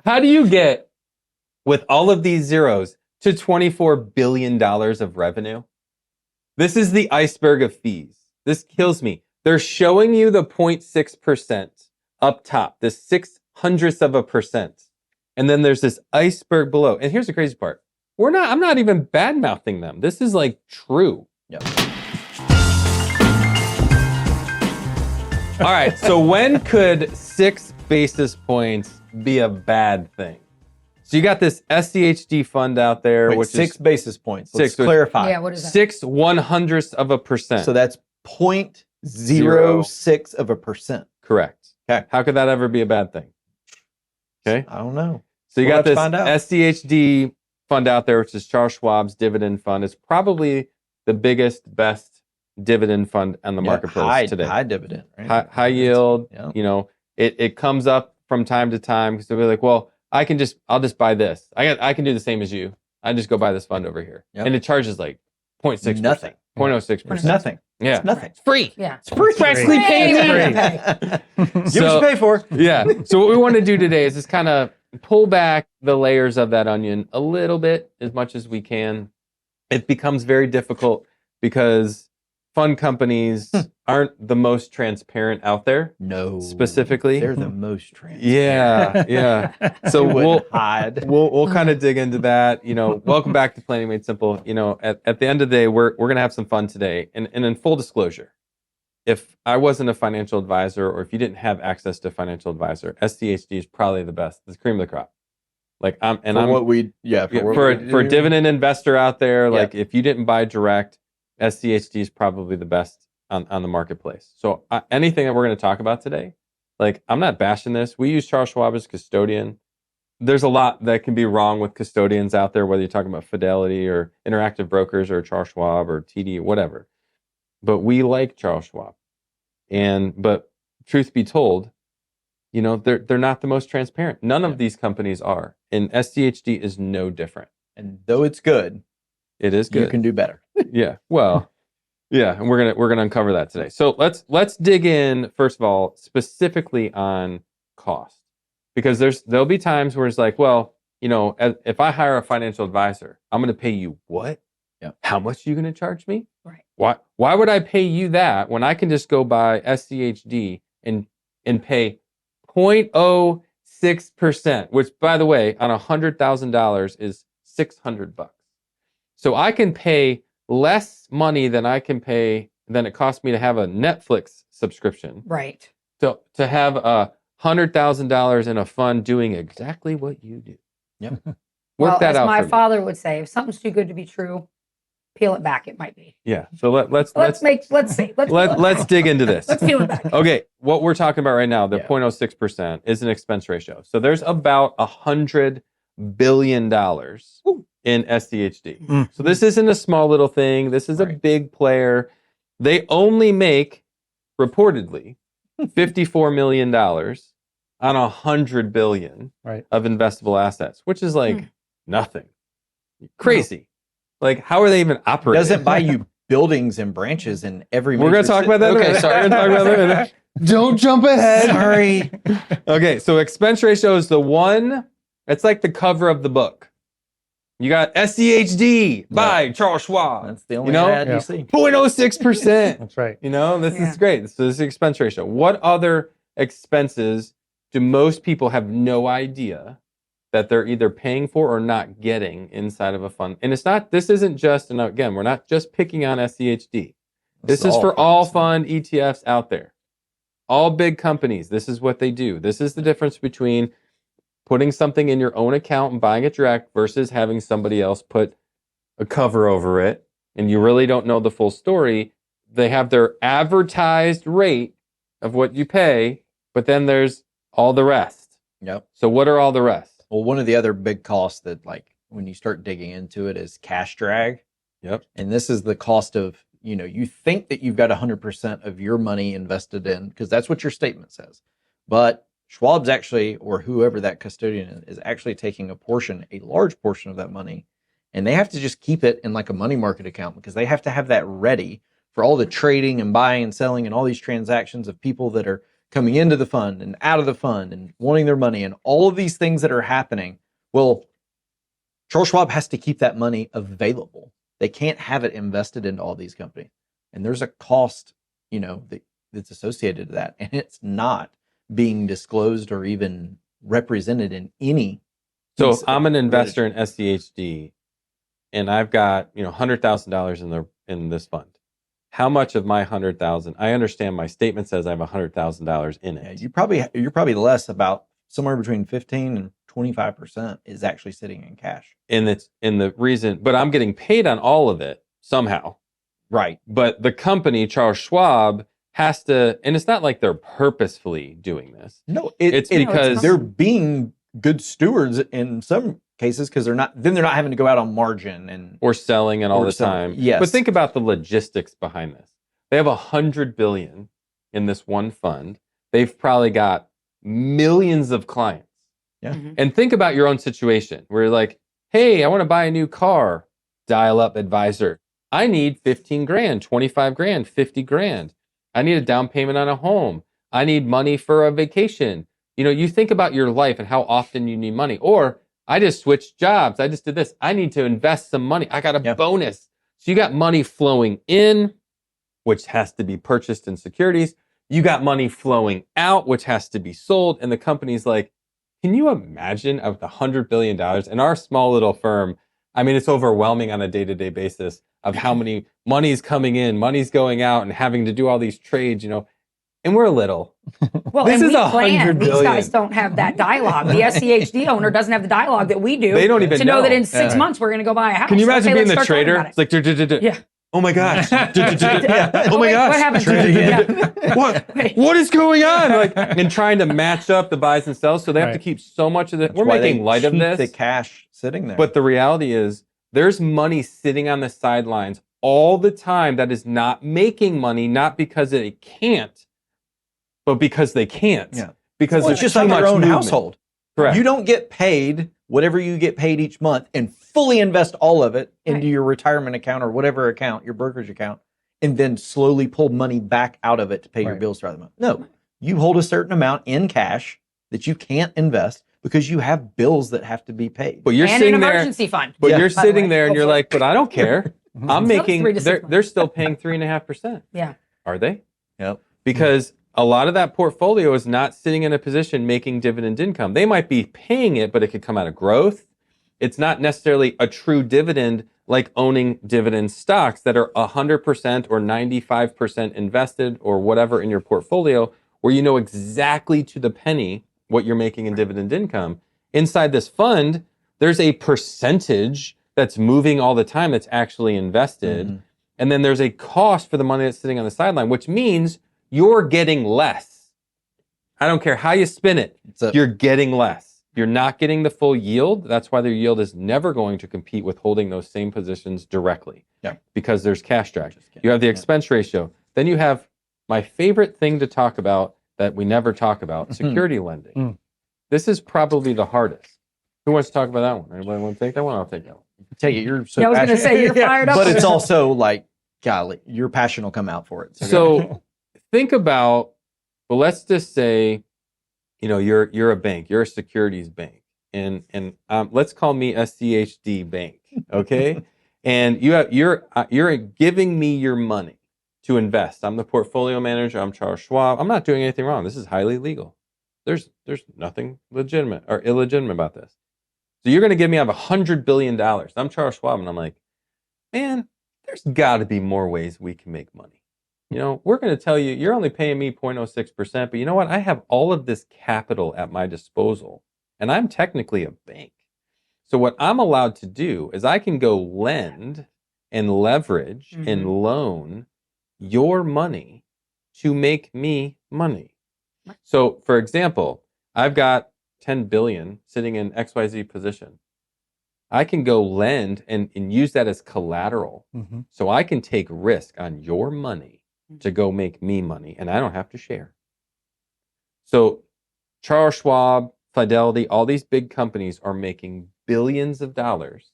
How do you get, with all of these zeros, to $24 billion of revenue? This is the iceberg of fees. This kills me. They're showing you the 0.6% up top, the 0.06%. And then there's this iceberg below. And here's the crazy part. I'm not even bad mouthing them. This is like true. Yep. All right. So when could 6 basis points be a bad thing? So you got this SCHD fund out there, Wait, which 6 is basis points. Let's 6 clarify. Yeah, what is that? 0.06%. So that's 0.06%. Correct. Okay. How could that ever be a bad thing? Okay. I don't know. So you We'll got have to this find out. SCHD fund out there, which is Charles Schwab's Dividend fund. It's probably the biggest, best dividend fund on the marketplace today. High dividend, right? High yield. Yeah. You know, it comes up from time to time because they'll be like, well, I'll just buy this. I can do the same as you. I just go buy this fund over here. Yep. And it charges like 0.6%. Nothing. 0.06%. It's nothing. Yeah. It's nothing. It's free. Yeah. It's free. Freshly paid. Give what you pay for. Yeah. So what we want to do today is just kind of pull back the layers of that onion a little bit, as much as we can. It becomes very difficult because fund companies aren't the most transparent out there. No. Specifically. They're the most transparent. Yeah. So we'll hide. we'll kind of dig into that. You know, welcome back to Planning Made Simple. You know, at the end of the day, we're gonna have some fun today. And in full disclosure, if I wasn't a financial advisor, or if you didn't have access to a financial advisor, SCHD is probably the best, the cream of the crop. Like for a dividend investor out there, like if you didn't buy direct, SCHD is probably the best on the marketplace. So anything that we're going to talk about today, like I'm not bashing this. We use Charles Schwab as custodian. There's a lot that can be wrong with custodians out there, whether you're talking about Fidelity or Interactive Brokers or Charles Schwab or TD, whatever. But we like Charles Schwab. But truth be told, you know, they're not the most transparent. None of these companies are. And SCHD is no different. And though it's good, it is good. You can do better. Yeah. Well, yeah, and we're gonna uncover that today. So let's dig in first of all specifically on cost, because there'll be times where it's like, well, you know, if I hire a financial advisor, I'm going to pay you what? Yeah. How much are you going to charge me? Right. Why would I pay you that when I can just go buy SCHD and pay 0.06%, which by the way, on $100,000 is $600. So I can pay less money than it cost me to have a Netflix subscription. Right. To have $100,000 in a fund doing exactly what you do. Yep. Work that as out. my for me. father would say, if something's too good to be true, peel it back. It might be. Yeah. So let's see. Let's dig into this. Let's peel it back. Okay. What we're talking about right now, the 0.06% is an expense ratio. So there's about $100 billion in SCHD. So this isn't a small little thing. This is a big player. They only make, reportedly, $54 million on $100 billion of investable assets, which is like nothing. Crazy. Like, how are they even operating? Doesn't buy you buildings and branches in every. We're going to talk about that. Okay, sorry. Don't jump ahead. Sorry. Okay, so expense ratio is the one. It's like the cover of the book. You got SCHD by Charles Schwab. That's the only ad you see. 0.06%. That's right. You know, this is great. So this is the expense ratio. What other expenses do most people have no idea that they're either paying for or not getting inside of a fund? And this isn't just, and again, we're not just picking on SCHD. This is for all fund ETFs out there. All big companies, this is what they do. This is the difference between putting something in your own account and buying it direct versus having somebody else put a cover over it, and you really don't know the full story. They have their advertised rate of what you pay, but then there's all the rest. Yep. So what are all the rest? Well, one of the other big costs that, like, when you start digging into it is cash drag. Yep. And this is the cost of, you know, you think that you've got 100% of your money invested in, because that's what your statement says. But Schwab's actually, or whoever that custodian is actually taking a large portion of that money, and they have to just keep it in like a money market account, because they have to have that ready for all the trading and buying and selling and all these transactions of people that are coming into the fund and out of the fund and wanting their money and all of these things that are happening. Well, Charles Schwab has to keep that money available. They can't have it invested into all these companies. And there's a cost, that's associated to that. And it's not being disclosed or even represented in any. So if I'm an investor in SCHD and I've got, $100,000 in this fund. How much of my 100,000? I understand my statement says I have $100,000 in it. Yeah, you're probably less, about somewhere between 15 and 25% is actually sitting in cash. And it's in the reason, but I'm getting paid on all of it somehow. Right. But the company, Charles Schwab, has to, and it's not like they're purposefully doing this. No, it's because they're being good stewards in some cases, because they're not having to go out on margin or selling and all the time. Yes. But think about the logistics behind this. They have $100 billion in this one fund. They've probably got millions of clients. Yeah. Mhm. And think about your own situation where you're like, hey, I want to buy a new car. Dial up advisor. I need 15 grand, 25 grand, 50 grand. I need a down payment on a home. I need money for a vacation. You think about your life and how often you need money. Or I just switched jobs. I just did this. I need to invest some money. I got a bonus. So you got money flowing in, which has to be purchased in securities. You got money flowing out, which has to be sold. And the company's like, can you imagine of the $100 billion in our small little firm? I mean, it's overwhelming on a day-to-day basis of how many money's coming in, money's going out, and having to do all these trades, and we're little. Well, This and is we $100 plan. These billion. guys don't have that dialogue. The SCHD owner doesn't have the dialogue that we do. They don't even to know that in know. 6 months we're going to go buy a house. Can you imagine Okay, being let's the start talking trader? about It's it. like, Yeah. oh my gosh. Oh my Wait, gosh. what happened? Yeah. What is going on? And trying to match up the buys and sells. So they have to Right. keep so much of it. That's We're why making they light of keep this. the cash sitting there. But the reality is there's money sitting on the sidelines all the time that is not making money, not because it can't, but because they can't. Yeah. Because Well, there's it's just too like much your own movement. household. Correct. You don't get paid whatever you get paid each month and fully invest all of it into Right. your retirement account or whatever account, your brokerage account, and then slowly pull money back out of it to pay your Right. bills throughout the month. No, you hold a certain amount in cash that you can't invest because you have bills that have to be paid. But you're And sitting an there. emergency fund. But Yeah. you're By the sitting way, there and you're hopefully. like, but I don't care. I'm Still making, 3 to 6 they're months. still paying 3.5%. Yeah. Are they? Yep. Because a lot of that portfolio is not sitting in a position making dividend income. They might be paying it, but it could come out of growth. It's not necessarily a true dividend like owning dividend stocks that are 100% or 95% invested or whatever in your portfolio, where you know exactly to the penny what you're making in dividend income. Inside this fund, there's a percentage that's moving all the time that's actually invested. Mhm. And then there's a cost for the money that's sitting on the sideline, which means you're getting less. I don't care how you spin it, you're getting less. You're not getting the full yield. That's why their yield is never going to compete with holding those same positions directly. Yeah. Because there's cash drag. Just kidding. You have the Yeah. expense ratio. Then you have my favorite thing to talk about that we never talk about, security lending. Mm. This is probably the hardest. Who wants to talk about that one? Anybody want to take that one? I'll take that one. I tell you, you're so Yeah, I was gonna passionate. say, you're fired up But on it's it. also like, golly, your passion will come out for it. So think about, well, let's just say, you're a bank, you're a securities bank, and let's call me SCHD Bank, okay? And you're giving me your money to invest. I'm the portfolio manager. I'm Charles Schwab. I'm not doing anything wrong. This is highly legal. There's nothing legitimate or illegitimate about this. So you're going to give me, I have $100 billion. I'm Charles Schwab, and I'm like, man, there's got to be more ways we can make money. We're going to tell you, you're only paying me 0.06%, but you know what? I have all of this capital at my disposal, and I'm technically a bank. So what I'm allowed to do is I can go lend and leverage and loan your money to make me money. So, for example, I've got 10 billion sitting in XYZ position. I can go lend and use that as collateral. Mm-hmm. So I can take risk on your money to go make me money, and I don't have to share. So Charles Schwab, Fidelity, all these big companies are making billions of dollars,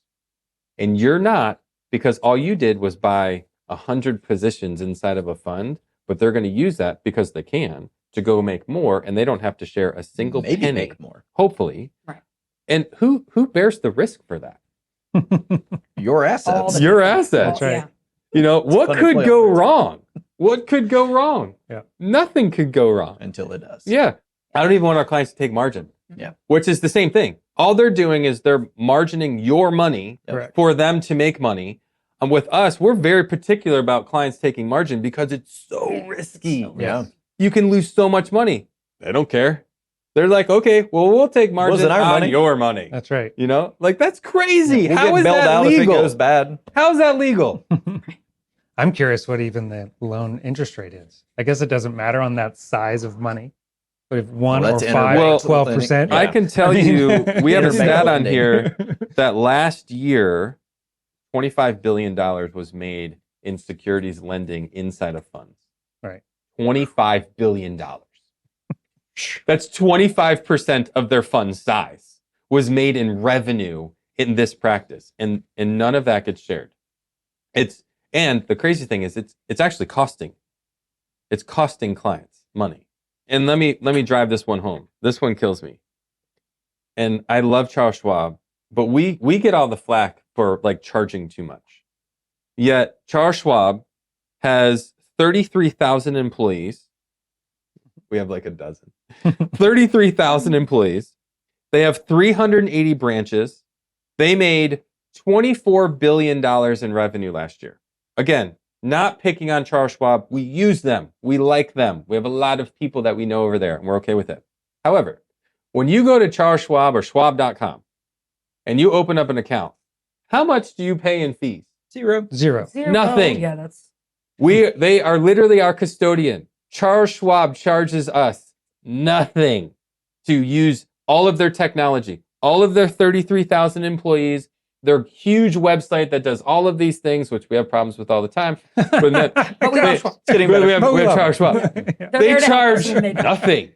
and you're not, because all you did was buy 100 positions inside of a fund, but they're going to use that because they can to go make more, and they don't have to share a single Maybe penny, make more. hopefully. Right. And who bears the risk for that? Your All assets. the Your people. assets. Well, yeah. You know, what funny could play go on words. wrong? What could go wrong? Yeah. Nothing could go wrong. Until it does. Yeah. I don't even want our clients to take margin. Yeah. Which is the same thing. All they're doing is they're margining your money Correct. for them to make money. And with us, we're very particular about clients taking margin because it's so risky. Yeah. You can lose so much money. They don't care. They're like, okay, well, we'll take margin Wasn't our on money. your money. That's right. You know, like that's crazy. We'll How get is bailed that out if it legal? goes bad. How is that legal? I'm curious what even the loan interest rate is. I guess it doesn't matter on that size of money. But if 1 Well, or that's 5 Well, or 12%. Yeah. I can tell I mean- you, we have a Interbank stat on lending. here that last year, $25 billion was made in securities lending inside of funds. Right. $25 billion. That's 25% of their fund size was made in revenue in this practice. And none of that gets shared. And the crazy thing is it's actually costing. It's costing clients money. And let me drive this one home. This one kills me. And I love Charles Schwab, but we get all the flack for like charging too much. Yet Charles Schwab has 33,000 employees. We have like a dozen. 33,000 employees. They have 380 branches. They made $24 billion in revenue last year. Again, not picking on Charles Schwab. We use them. We like them. We have a lot of people that we know over there, and we're okay with it. However, when you go to Charles Schwab or schwab.com and you open up an account, how much do you pay in fees? Zero. Zero. Zero. Nothing. Oh, yeah, that's They are literally our custodian. Charles Schwab charges us nothing to use all of their technology, all of their 33,000 employees, their huge website that does all of these things, which we have problems with all the time. But But we have Schwab. It's getting we better. have Charles Schwab. They're They there to help us charge when they don't. nothing.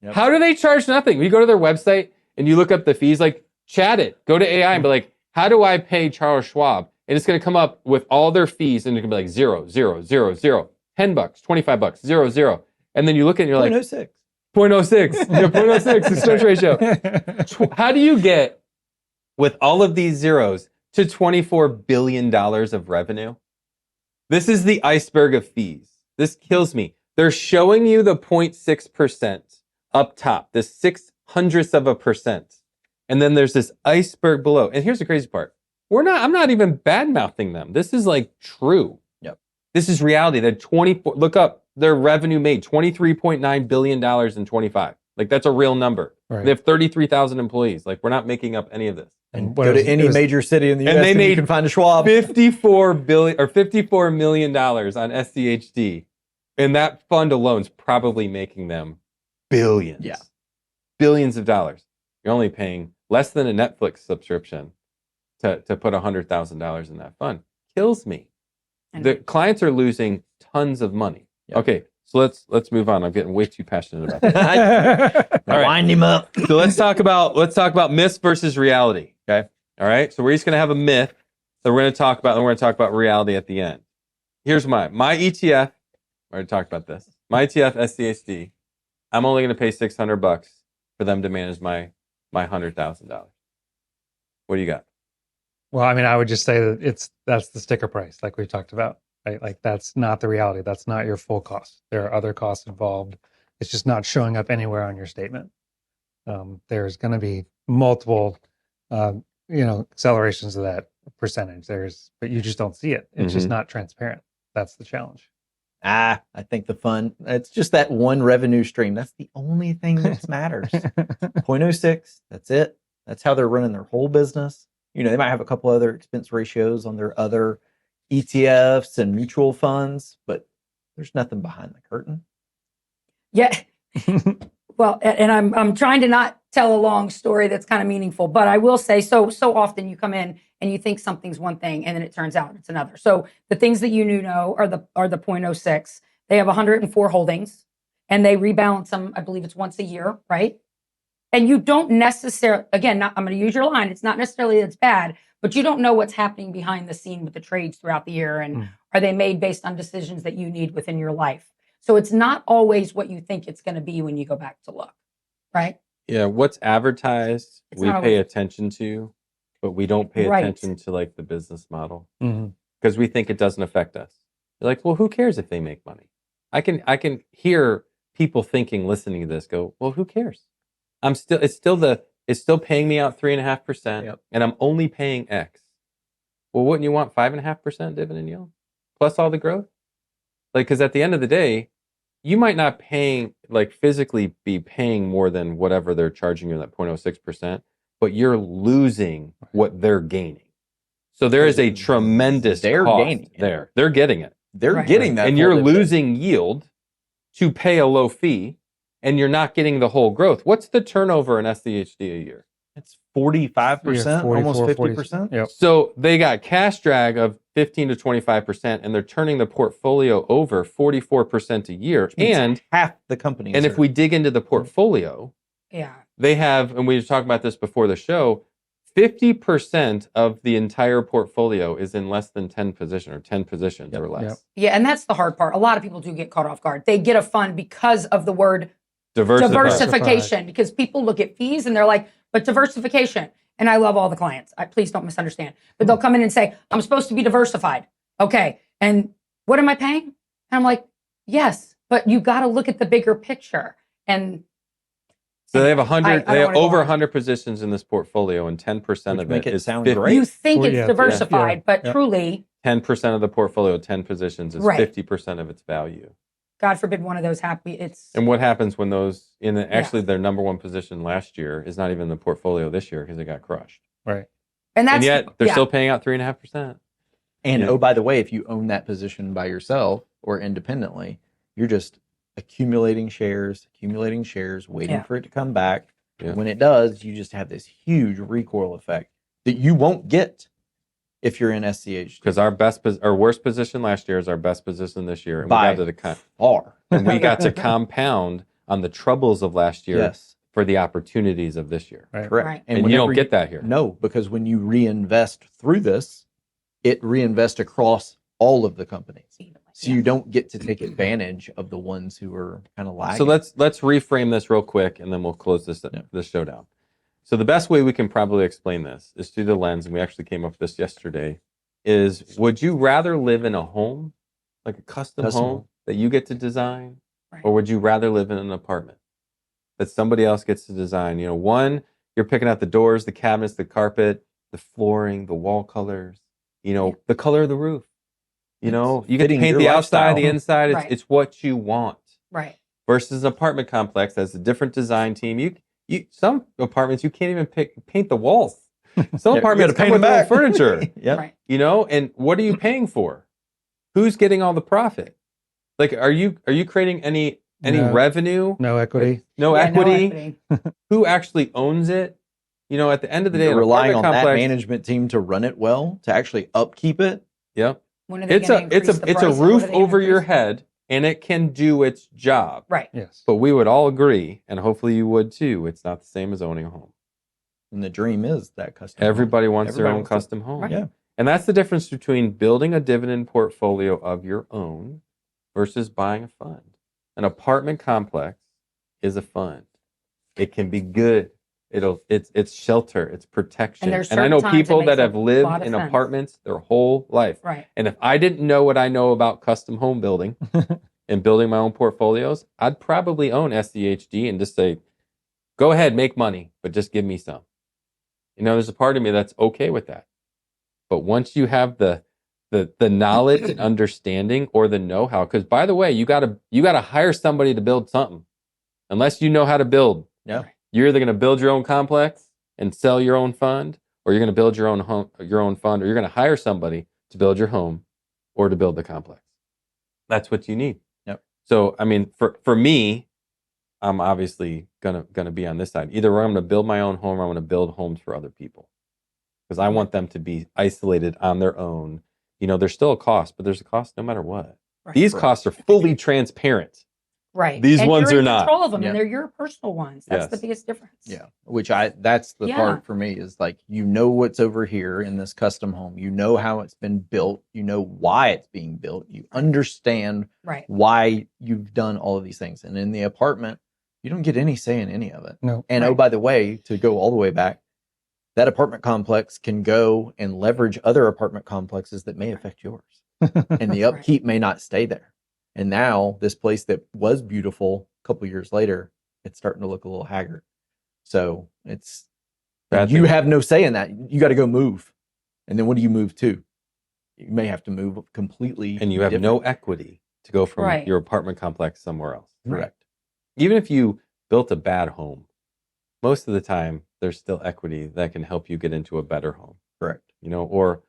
Yep. How do they charge nothing? You go to their website and you look up the fees, like chat it. Go to AI and be like, how do I pay Charles Schwab? And it's going to come up with all their fees and it can be like 0, 0, 0, 0, $10, $25, 0, 0. And then you look at it and you're like, 0.06. 0.06. Yeah, 0.06, expense ratio. How do you get, with all of these zeros, to $24 billion of revenue? This is the iceberg of fees. This kills me. They're showing you the 0.6% up top, the 600ths of a percent. And then there's this iceberg below. And here's the crazy part. I'm not even bad mouthing them. This is like true. Yep. This is reality. That look up their revenue made $23.9 billion in 25. Like that's a real number. Right. They have 33,000 employees. Like we're not making up any of this. And what go is- to any it was- major city in the And US they and you made can find a Schwab. $54 million on SCHD. And that fund alone is probably making them billions. Yeah. Billions of dollars. You're only paying less than a Netflix subscription to put $100,000 in that fund. Kills me. I know. The clients are losing tons of money. Yep. Okay, so let's move on. I'm getting way too passionate about this. All right. Wind him up. So let's talk about myths versus reality. Okay. All right. So we're just gonna have a myth that we're gonna talk about, and we're gonna talk about reality at the end. Here's my ETF. I already talked about this. My ETF SCHD. I'm only gonna pay $600 for them to manage my $100,000. What do you got? Well, I mean, I would just say that that's the sticker price, like we talked about. Right? Like that's not the reality. That's not your full cost. There are other costs involved. It's just not showing up anywhere on your statement. There's going to be multiple, accelerations of that percentage. But you just don't see it. It's just not transparent. That's the challenge. I think the fun, it's just that one revenue stream. That's the only thing that matters. 0.06, that's it. That's how they're running their whole business. You know, they might have a couple other expense ratios on their other ETFs and mutual funds, but there's nothing behind the curtain. Yeah. Well, and I'm trying to not tell a long story that's kind of meaningful, but I will say so often you come in and you think something's one thing and then it turns out it's another. So the things that you know are the 0.06. They have 104 holdings and they rebalance them, I believe it's once a year, right? And you don't necessarily, again, I'm going to use your line. It's not necessarily that it's bad, but you don't know what's happening behind the scene with the trades throughout the year. And are they made based on decisions that you need within your life? So it's not always what you think it's going to be when you go back to look, right? Yeah, what's advertised, It's we not pay always- attention to, but we don't pay Right. attention to like the business model Mhm. because we think it doesn't affect us. You're like, well, who cares if they make money? I can hear people thinking, listening to this, go, well, who cares? It's still paying me out 3.5%, Yep. and I'm only paying X. Well, wouldn't you want 5.5% dividend yield plus all the growth? Like, because at the end of the day, you might not physically be paying more than whatever they're charging you, that 0.06%, but you're losing what they're gaining. So there is a tremendous They're cost gaining it. there. They're getting it. They're Right. getting that. And full you're dividend. losing yield to pay a low fee, and you're not getting the whole growth. What's the turnover in SCHD a year? It's 45%, almost 50%. Yep. So they got cash drag of 15 to 25%, and they're turning the portfolio over 44% a year. Which means And half the company. if we dig into the portfolio, Yeah. they have, and we were talking about this before the show, 50% of the entire portfolio is in less than 10 positions or 10 positions or less. Yep. Yeah. And that's the hard part. A lot of people do get caught off guard. They get a fund because of the word diversification, because people look at fees and they're like, but diversification. And I love all the clients. Please don't misunderstand. But they'll come in and say, I'm supposed to be diversified. Okay. And what am I paying? And I'm like, yes, but you got to look at the bigger picture. And So they have I they don't have wanna go over on. 100 positions in this portfolio, and 10% Which of make it it is sound 50. great. you think Well, it's yeah, diversified, but yeah. truly, 10% of the portfolio, 10 positions is Right. 50% of its value. God forbid one of those happy. It's And what happens when those actually their number one position last year is not even in the portfolio this year because it got crushed. Right. and that's And yet they're yeah. still paying out 3.5%. And Yeah. oh, by the way, if you own that position by yourself or independently, you're just accumulating shares, waiting Yeah. for it to come back. Yeah. When it does, you just have this huge recoil effect that you won't get if you're in SCHD. Because our worst position last year is our best position this year, and By we got to far. and we got to compound on the troubles of last year Yes, for the opportunities of this year. Right. correct. Right. And you whenever don't get that here. No, because when you reinvest through this, it reinvests across all of the companies. So you don't get to take advantage of the ones who are kind of lagging. So let's reframe this real quick, and then we'll close this show down. So the best way we can probably explain this is through the lens, and we actually came up with this yesterday, is would you rather live in a home, like a custom home that you get to design, Right. or would you rather live in an apartment that somebody else gets to design? One, you're picking out the doors, the cabinets, the carpet, the flooring, the wall colors, the color of the roof. You get to fitting paint your the outside, lifestyle. the inside. Right. It's what you want. right. Versus an apartment complex that's a different design team. Some apartments you can't even paint the walls. Some Yeah, apartments you gotta come with paint their own them furniture. Yep. Right. And what are you paying for? Who's getting all the profit? Like, are you creating any No. revenue? No equity. No Yeah, equity. Who actually owns it? At the end of the day, You're an relying on apartment that complex. management team to run it well, to actually upkeep it. Yep. When are they It's gonna a increase the it's a price? When roof are they gonna over your increase it? head, and it can do its job. Right. Yes. But we would all agree, and hopefully you would too, it's not the same as owning a home. And the dream is that custom. home. Everybody wants their Everybody own wants it. custom home. Right. Yeah. And that's the difference between building a dividend portfolio of your own versus buying a fund. An apartment complex is a fund. It can be good. It's shelter, it's protection. And there's And I know certain times it people that makes a have lot lived of in sense. apartments their whole life. Right. And if I didn't know what I know about custom home building and building my own portfolios, I'd probably own SCHD and just say, go ahead, make money, but just give me some. There's a part of me that's okay with that. But once you have the knowledge and understanding or the know-how, because by the way, you gotta hire somebody to build something. Unless you know how to build. Yeah. You're either gonna build your own complex and sell your own fund, or you're gonna build your own fund, or you're gonna hire somebody to build your home or to build the complex. That's what you need. Yep. So for me, I'm obviously gonna be on this side. Either I'm gonna build my own home or I'm gonna build homes for other people. Because I want them to be isolated on there's still a cost, but there's a cost no matter what. Right. These Correct. costs are fully transparent. Right. These and ones you're are in not. control of them, Yeah. and they're your personal ones. That's the Yes. biggest difference. Yeah, that's the Yeah. part for me is like, you know what's over here in this custom home. You know how it's been built. You know why it's being built. You understand Right. why you've done all of these things. And in the apartment, you don't get any say in any of it. No. And Right. oh, by the way, to go all the way back, that apartment complex can go and leverage other apartment complexes that may affect yours. And the upkeep may not stay there. And now this place that was beautiful a couple years later, it's starting to look a little haggard. So it's Bad you thing. have no say in that. You got to go move. And then what do you move to? You may have to move completely. And you have no equity to go from Right. your apartment complex somewhere else. Correct. Even if you built a bad home, most of the time there's still equity that can help you get into a better home. Correct. Or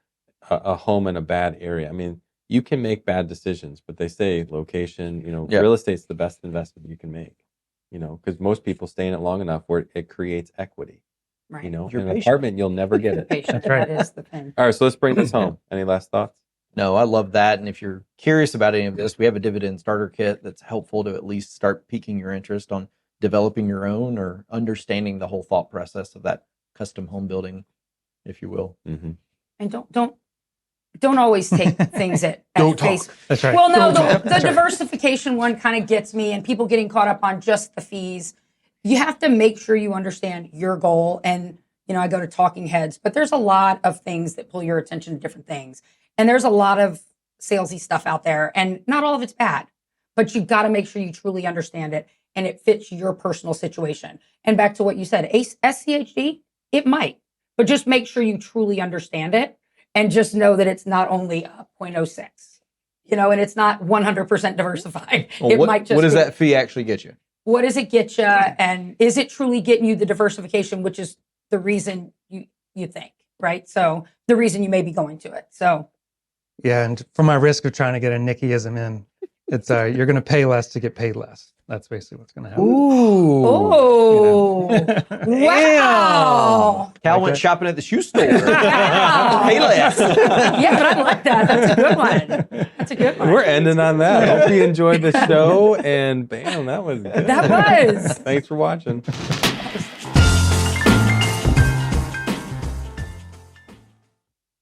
a home in a bad area. I mean, you can make bad decisions, but they say location, Yeah. real estate's the best investment you can make, because most people stay in it long enough where it creates equity. Right. In You're an patient. apartment, you'll never get it. Patient. That's right. That is the thing. All right, so let's bring this home. Any last thoughts? No, I love that. And if you're curious about any of this, we have a Dividend starter kit that's helpful to at least start piquing your interest on developing your own or understanding the whole thought process of that custom home building, if you will. Mm-hmm. And don't always take things at Don't face. That's right. Well, no, the That's right. diversification one kind of gets me, and people getting caught up on just the fees. You have to make sure you understand your goal. And, I go to talking heads, but there's a lot of things that pull your attention to different things. And there's a lot of salesy stuff out there, and not all of it's bad, but you've got to make sure you truly understand it and it fits your personal situation. And back to what you said, SCHD, it might, but just make sure you truly understand it. And just know that it's not only a 0.06, and it's not 100% diversified. Well, It what, might just what does be. that fee actually get you? What does it get you? And is it truly getting you the diversification, which is the reason you think, right? So the reason you may be going to it. So Yeah, and for my risk of trying to get a Nickyism in, it's you're going to pay less to get paid less. That's basically what's going to happen. oh, wow. Cal went Okay. shopping at the shoe store. Wow. Pay less. Yeah, but I like that. That's a good one. That's a good one. We're ending on that. Hope you enjoyed the show, and bam, that was good. That was. Thanks for watching.